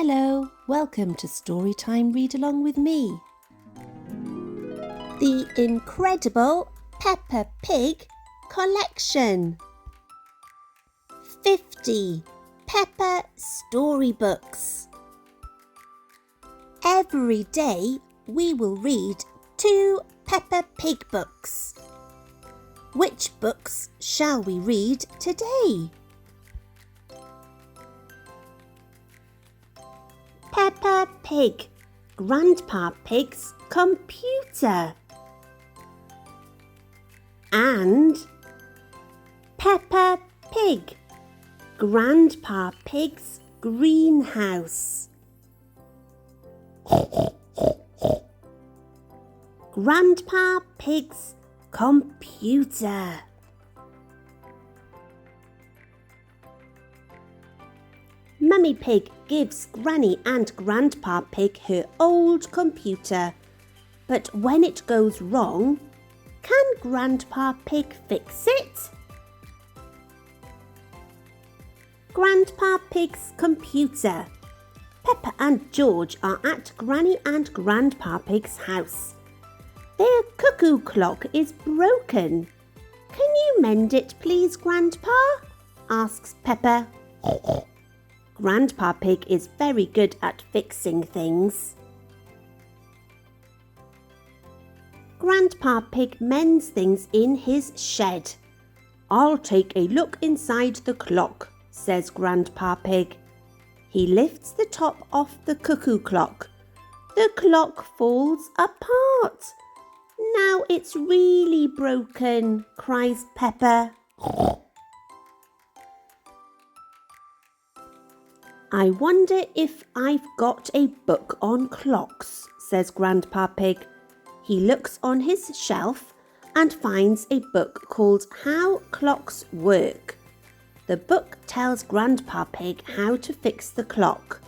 Hello, welcome to Storytime Read Along with me. The Incredible Peppa Pig Collection. 50 Peppa Storybooks. Every day we will read 2 Peppa Pig books. Which books shall we read today? Peppa Pig, Grandpa Pig's Computer. And Peppa Pig, Grandpa Pig's Greenhouse. Grandpa Pig's Computer. Mummy Pig gives Granny and Grandpa Pig her old computer, but when it goes wrong, can Grandpa Pig fix it? Grandpa Pig's Computer. Peppa and George are at Granny and Grandpa Pig's house. Their cuckoo clock is broken. Can you mend it, please, Grandpa? Asks Peppa. Grandpa Pig is very good at fixing things. Grandpa Pig mends things in his shed. I'll take a look inside the clock, says Grandpa Pig. He lifts the top off the cuckoo clock. The clock falls apart. Now it's really broken, cries Peppa. I wonder if I've got a book on clocks, says Grandpa Pig. He looks on his shelf and finds a book called How Clocks Work. The book tells Grandpa Pig how to fix the clock.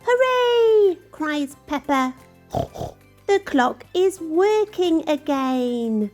Hooray! Cries Peppa. The clock is working again.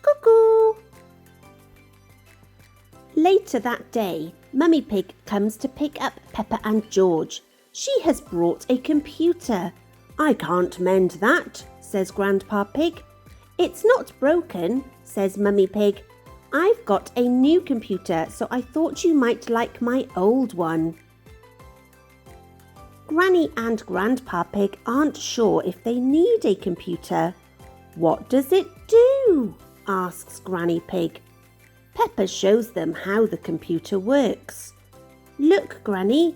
Cuckoo! Later that day, Mummy Pig comes to pick up Peppa and George. She has brought a computer. I can't mend that, says Grandpa Pig. It's not broken, says Mummy Pig. I've got a new computer, so I thought you might like my old one. Granny and Grandpa Pig aren't sure if they need a computer. What does it do? Asks Granny Pig. Peppa shows them how the computer works. Look, Granny,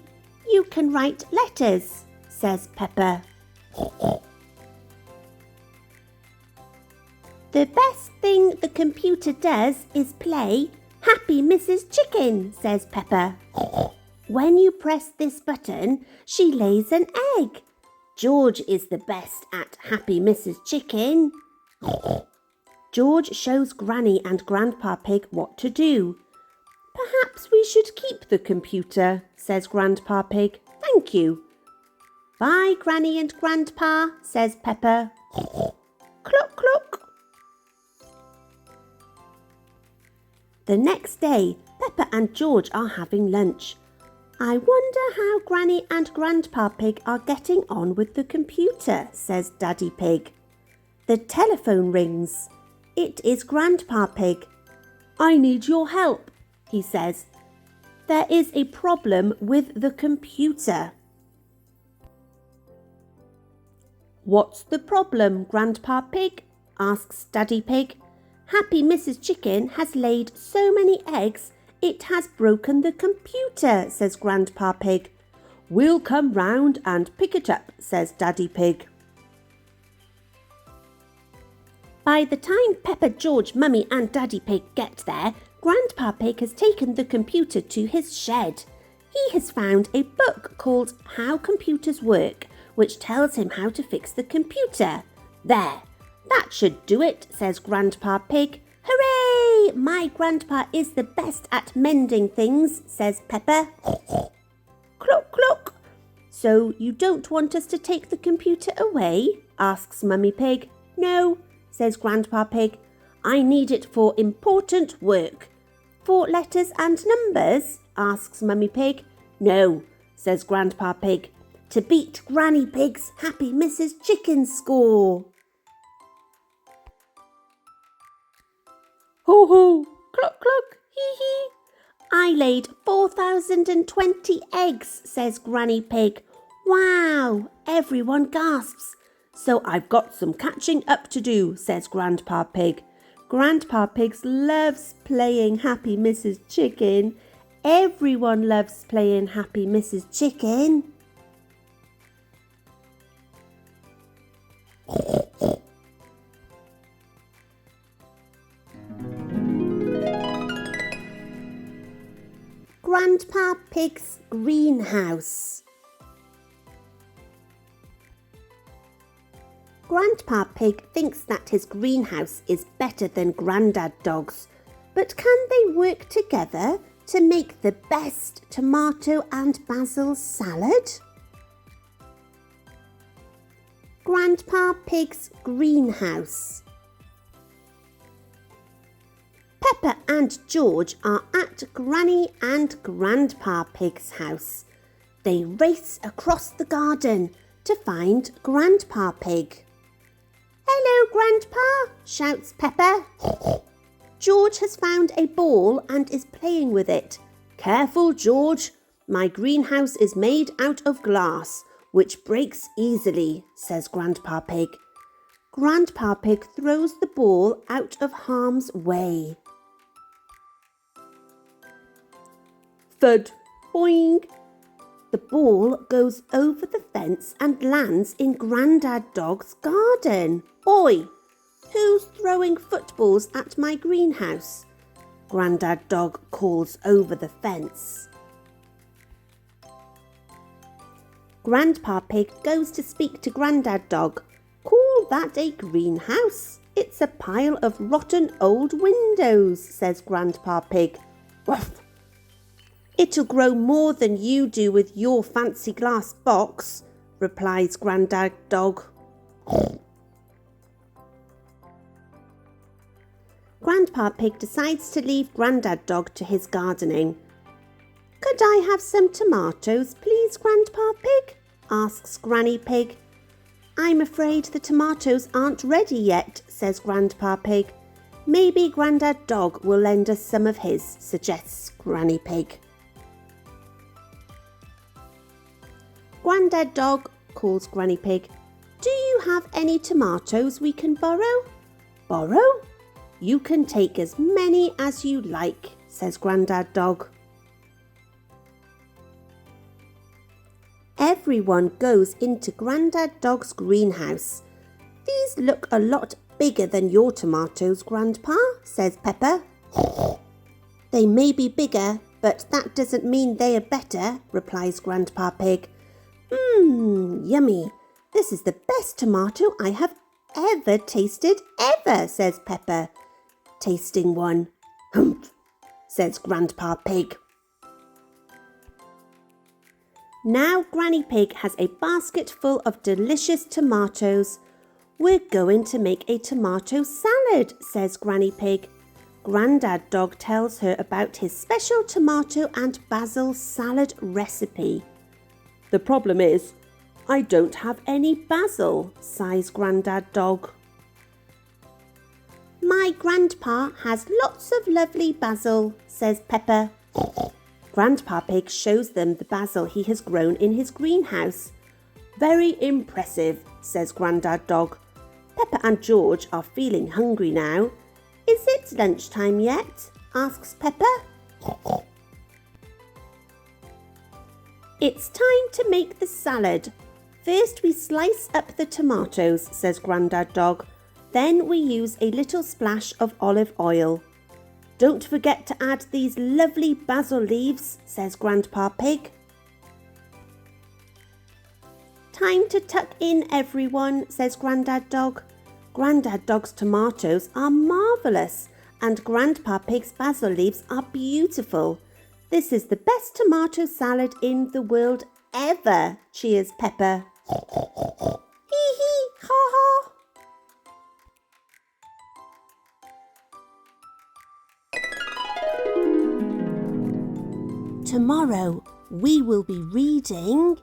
you can write letters, says Peppa. The best thing the computer does is play Happy Mrs. Chicken, says Peppa. When you press this button, she lays an egg. George is the best at Happy Mrs. Chicken. George shows Granny and Grandpa Pig what to do. Perhaps we should keep the computer, says Grandpa Pig. Thank you. Bye, Granny and Grandpa, says Peppa. Cluck, cluck. The next day, Peppa and George are having lunch. I wonder how Granny and Grandpa Pig are getting on with the computer, says Daddy Pig. The telephone rings. It is Grandpa Pig. I need your help, he says. There is a problem with the computer. What's the problem, Grandpa Pig? Asks Daddy Pig. Happy Mrs. Chicken has laid so many eggs, it has broken the computer, says Grandpa Pig. We'll come round and pick it up, says Daddy Pig. By the time Peppa, George, Mummy and Daddy Pig get there, Grandpa Pig has taken the computer to his shed. He has found a book called How Computers Work, which tells him how to fix the computer. There, that should do it, says Grandpa Pig. Hooray! My grandpa is the best at mending things, says Peppa. Cluck, cluck. So you don't want us to take the computer away? Asks Mummy Pig. No, says Grandpa Pig. I need it for important work. For letters and numbers? Asks Mummy Pig. No, says Grandpa Pig. to beat Granny Pig's Happy Mrs. Chicken score. Ho ho, cluck cluck, hee hee. I laid 4,020 eggs, says Granny Pig. Wow, everyone gasps. So I've got some catching up to do, says Grandpa Pig. Grandpa Pig loves playing Happy Mrs. Chicken. Everyone loves playing Happy Mrs. Chicken. Grandpa Pig's greenhouse. Grandpa Pig thinks that his greenhouse is better than Grandad Dog's, but can they work together to make the best tomato and basil salad? Grandpa Pig's greenhouse. Peppa and George are at Granny and Grandpa Pig's house. They race across the garden to find Grandpa Pig. "Hello, Grandpa," shouts Peppa. George has found a ball and is playing with it. "Careful, George. My greenhouse is made out of glass, which breaks easily," says Grandpa Pig. Grandpa Pig throws the ball out of harm's way. Thud, boing. The ball goes over the fence and lands in Grandad Dog's garden. "Oi, who's throwing footballs at my greenhouse?" Grandad Dog calls over the fence. Grandpa Pig goes to speak to Grandad Dog. "Call that a greenhouse? It's a pile of rotten old windows," says Grandpa Pig. "Ruff! It'll grow more than you do with your fancy glass box," replies Grandad Dog. Grandpa Pig decides to leave Grandad Dog to his gardening. "Could I have some tomatoes, please, Grandpa Pig?" asks Granny Pig. "I'm afraid the tomatoes aren't ready yet," says Grandpa Pig. "Maybe Grandad Dog will lend us some of his," suggests Granny Pig. Grandad Dog calls Granny Pig. "Do you have any tomatoes we can borrow?" "Borrow? You can take as many as you like," says Grandad Dog. Everyone goes into Grandad Dog's greenhouse. "These look a lot bigger than your tomatoes, Grandpa," says Peppa. "They may be bigger, but that doesn't mean they are better," replies Grandpa Pig. Yummy. This is the best tomato I have ever tasted, ever," says Peppa, tasting one. "Humph," says Grandpa Pig. Now Granny Pig has a basket full of delicious tomatoes. "We're going to make a tomato salad," says Granny Pig. Grandad Dog tells her about his special tomato and basil salad recipe. "The problem is, I don't have any basil," sighs Grandad Dog. "My grandpa has lots of lovely basil," says Peppa. Grandpa Pig shows them the basil he has grown in his greenhouse. "Very impressive," says Grandad Dog. Peppa and George are feeling hungry now. "Is it lunchtime yet?" asks Peppa. "It's time to make the salad. First we slice up the tomatoes," says Grandad Dog. "Then we use a little splash of olive oil. Don't forget to add these lovely basil leaves," says Grandpa Pig. "Time to tuck in, everyone," says Grandad Dog. Grandad Dog's tomatoes are marvellous and Grandpa Pig's basil leaves are beautiful. "This is the best tomato salad in the world ever," cheers Peppa. "Hee hee, ha ha." Tomorrow we will be reading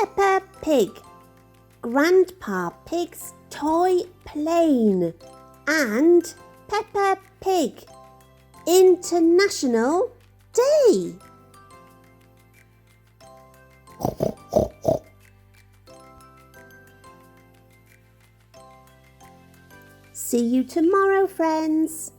Peppa Pig, Grandpa Pig's Toy Plane, and Peppa Pig International Day. See you tomorrow, friends.